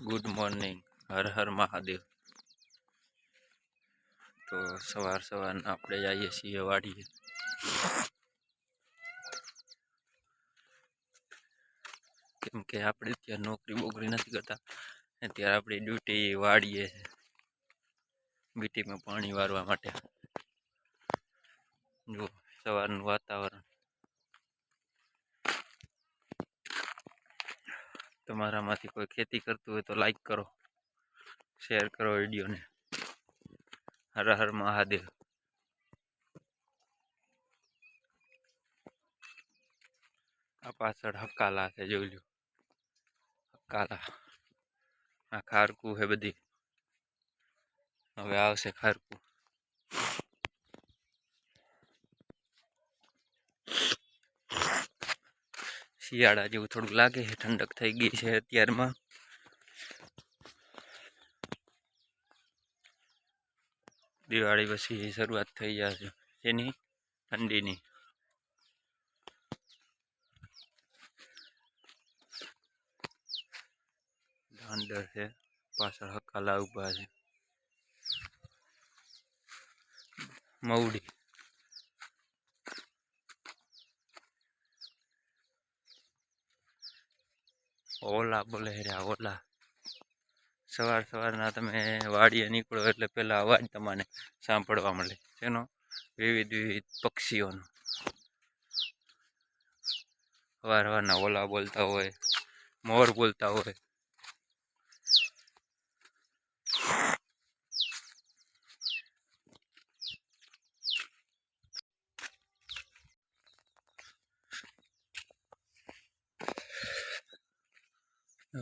Good morning, Har Har Mahadev. તો સવારના આપણે જઈએ છીએ વાડીએ, કેમ કે આપણે ત્યાં નોકરી બોકરી નથી કરતા, ત્યારે આપણી ડ્યુટી વાડીએ છે, બીટીમાં પાણી વારવા માટે। જો સવારનું વાતાવરણ, તમારામાંથી કોઈ ખેતી કરતું હોય તો લાઈક કરો, શેર કરો વિડીયોને। હર હર મહાદેવ। આ પાછળ હકાલા છે, જોઈ લો હકાલા। આ ખારકું છે બધી, હવે આવશે ખારકું। શિયાળા જેવું થોડુંક લાગે છે, ઠંડક થઈ ગઈ છે અત્યારમાં। દિવાળી પછી શરૂઆત થઈ જશે એની ઠંડીની। ધાંડર છે, પાછળ હકાલા ઉભા છે, મવડી ઓલા બોલે રહ્યા ઓલા। સવારના તમે વાડીએ નીકળો એટલે પેલા અવાજ તમને સાંભળવા મળે, તેનો વિવિધ પક્ષીઓનો। સવારના ઓલા બોલતા હોય, મોર બોલતા હોય,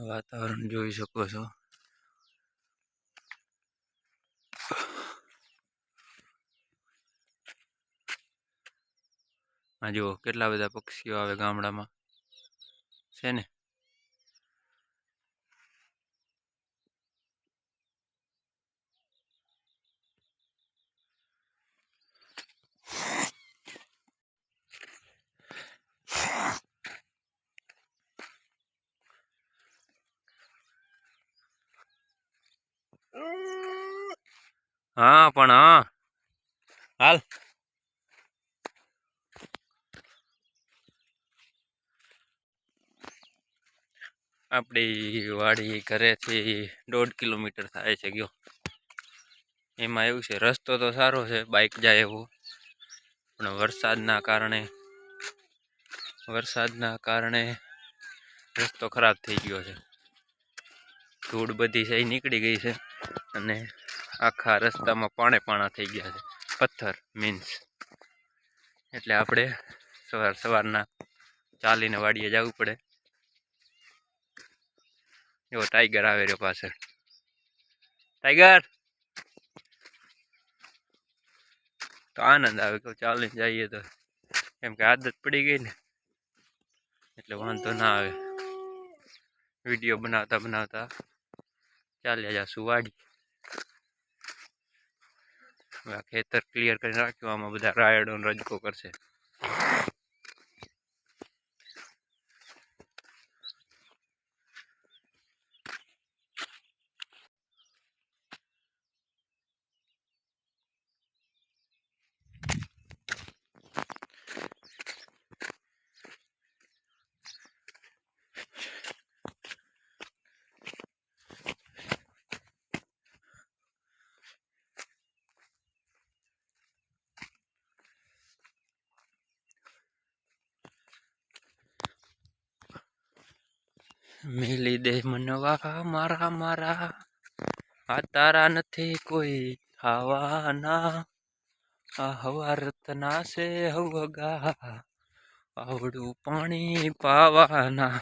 વાતાવરણ જોઈ શકો છો। આ જુઓ કેટલા બધા પક્ષીઓ આવે ગામડામાં છે ને। હા પણ હા હાલ, આપણી વાડી ઘરેથી 1.5 કિલોમીટર થાય છે। ગયો એમાં એવું છે, રસ્તો તો સારો છે, બાઇક જાય એવો, પણ વરસાદના કારણે રસ્તો ખરાબ થઈ ગયો છે। ધૂળ બધી છે નીકળી ગઈ છે, અને આખા રસ્તામાં પાણા થઈ ગયા છે, પથ્થર મીન્સ। એટલે આપણે સવારના ચાલીને વાડીએ જવું પડે। એવો ટાઈગર આવે રહ્યો પાછળ, ટાઈગર। તો આનંદ આવે કે ચાલીને જઈએ તો, કેમ કે આદત પડી ગઈ ને એટલે વાંધો ના આવે। વિડીયો બનાવતા ચાલ્યા જાશું વાડી। ખેતર ક્લિયર કરીને રાખ્યું, આમાં બધા રાયડો રજકો કરશે। મિલી દે મનવા મારા મારા, આ તારા નથી કોઈ ખાવાના, આ હવારતના છે હવગા, આવડું પાણી પાવાના।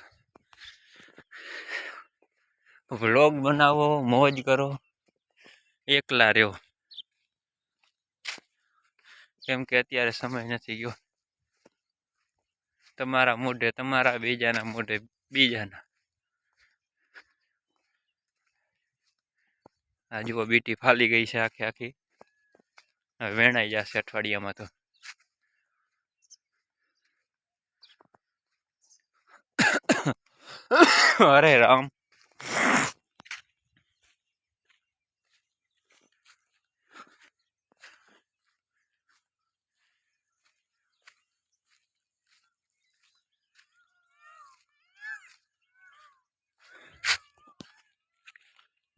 વ્લોગ બનાવો, મોજ કરો, એકલા રહ્યો, કેમ કે અત્યારે સમય નથી ગયો। તમારા મોઢે તમારા, બીજાના મોઢે બીજાના। આ જુઓ બીટી ફાલી ગઈ છે આખી, હવે વેણાઈ જશે અઠવાડિયામાં તો। અરે રામ,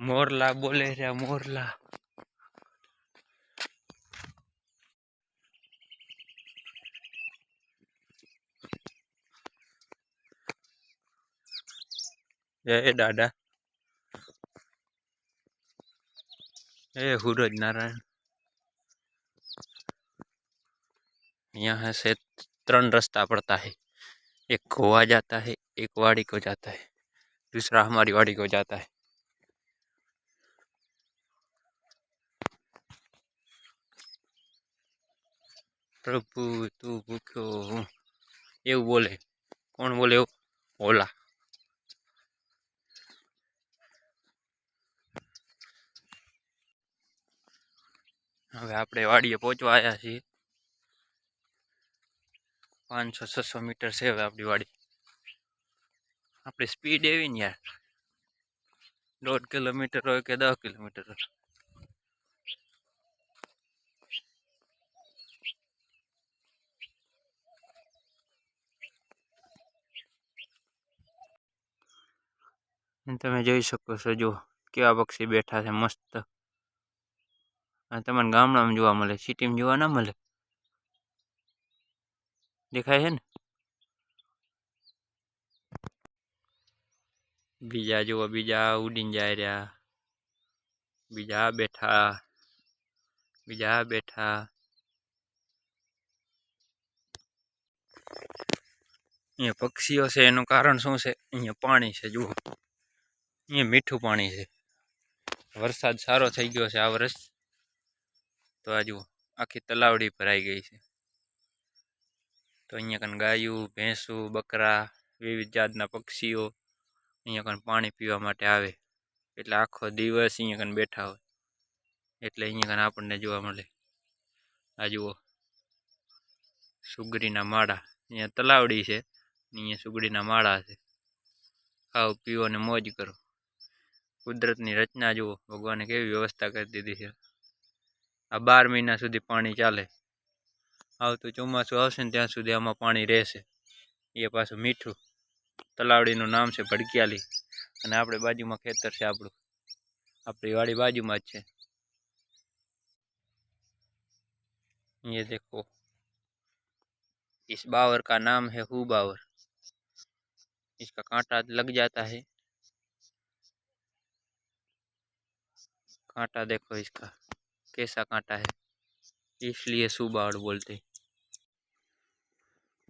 मोरला बोले रे मोरला। जय दादा। ए सूरज नारायण। यहाँ से 3 रास्ता पड़ता है। एक गोवा जाता है, एक वाड़ी को जाता है, दूसरा हमारी वाड़ी को जाता है। प्रभु तू भूख्यो हूँ એવું બોલે। કોણ બોલે એવું? ઓલા। હવે આપણે વાડીએ પહોંચવા આવ્યા છીએ। 500-600 મીટર છે હવે આપણી વાડી। આપણી સ્પીડ એવી ને યાર, 1.5 કિલોમીટર હોય કે 10 કિલોમીટર હોય। તમે જોઈ શકો છો, જો કેવા પક્ષી બેઠા છે મસ્ત। તમને ગામડામાં જોવા મળે, સિટીમાં જોવા ના મળે। દેખાય છે ને? બીજા જુઓ, બીજા ઉડીને જાય રહ્યા, બીજા બેઠા, બીજા બેઠા। અહીંયા પક્ષીઓ છે એનું કારણ શું છે? અહીંયા પાણી છે, જુઓ અહીંયા મીઠું પાણી છે। વરસાદ સારો થઈ ગયો છે આ વર્ષ, તો આ જુઓ આખી તલાવડી ભરાઈ ગઈ છે। તો અહીંયા કન ગાયું, ભેંસું, બકરા, વિવિધ જાતના પક્ષીઓ અહીંયા કન પાણી પીવા માટે આવે। એટલે આખો દિવસ અહીંયા કન બેઠા હોય, એટલે અહીંયા કન આપણને જોવા મળે। આ જુઓ સુગરીના માળા, અહીંયા તલાવડી છે, અહીંયા સુગડીના માળા છે। ખાઓ પીવો ને મોજ કરો। કુદરતની રચના જુઓ, ભગવાને કેવી વ્યવસ્થા કરી દીધી છે। આ 12 મહિના સુધી પાણી ચાલે। આવતું ચોમાસું આવશે ને ત્યાં સુધી આમાં પાણી રહેશે। એ પાછું મીઠું। તલાવડીનું નામ છે ભડકિયાલી, અને આપણે બાજુમાં ખેતર છે આપણું, આપણી વાડી બાજુમાં જ છે। ये देखो, इस बावर का नाम है हू बावर। इसका कांटा लग जाता है, कांटा देखो इसका कैसा कांटा है, इसलिए सुबावड़ बोलते।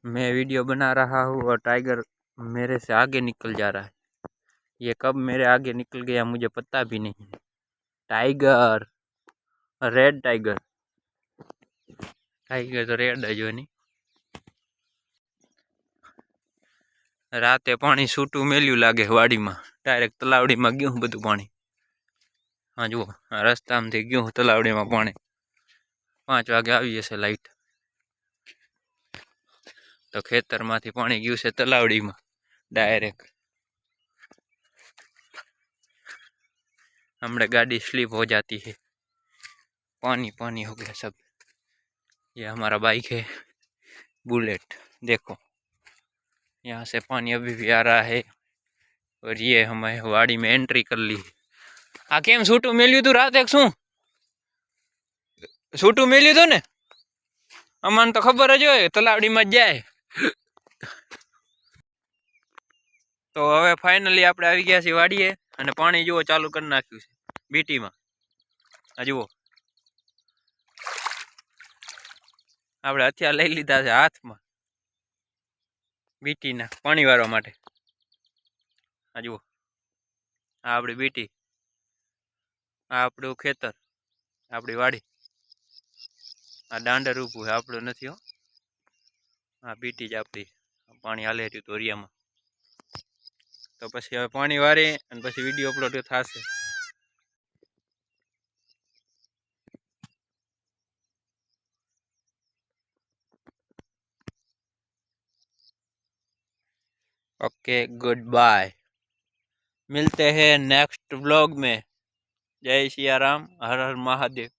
मैं वीडियो बना रहा हूँ और टाइगर मेरे से आगे निकल जा रहा है। ये कब मेरे आगे निकल गया मुझे पता भी नहीं। टाइगर, रेड टाइगर, टाइगर तो रेड है जो नहीं। राते पानी छूटू मेल्यू लागे वाड़ी में, डायरेक्ट तलावड़ी में गયું બધું पानी। हाँ जुओ रस्ता में थी गયું तलावड़ी में पानी। 5 वागे आई जैसे लाइट, तो खेतर में पानी गયું से तलावड़ी में डायरेक्ट। हमने गाड़ी स्लिप हो जाती है, पानी पानी हो गया सब। ये हमारा बाइक है बुलेट, देखो यहाँ से पानी अभी भी आ रहा है। और ये हमें वाड़ी में एंट्री कर ली। आ केम छूटू मेल्यू तू रात एक शू छूटू मेल्यू तू ने? अमन तो खबर ज होय तलावड़ी में जाए। तो हवे फाइनली आपणे आवी गया छे वाड़ीए, अने पाणी जुओ चालू कर नाख्युं छे बीटी में। आ जुओ आपणे हथियार लई लीधा छे हाथ में बीटी ना पाणी वारवा माटे। आ जुओ आ आपणी बीटी, आ आपणुं खेतर, आपणी वाड़ी। आ दांडर ऊभुं छे, आपणुं नथी हो। आ बीटी ज आपणी, पाणी हाले हर्युं तोरियामां। तो पछी हवे पाणी वारी अने पछी विडियो अपलोड थशे। ओके गुड बाय, मिलते हैं नेक्स्ट व्लॉग में। जय सिया राम, हर हर महादेव।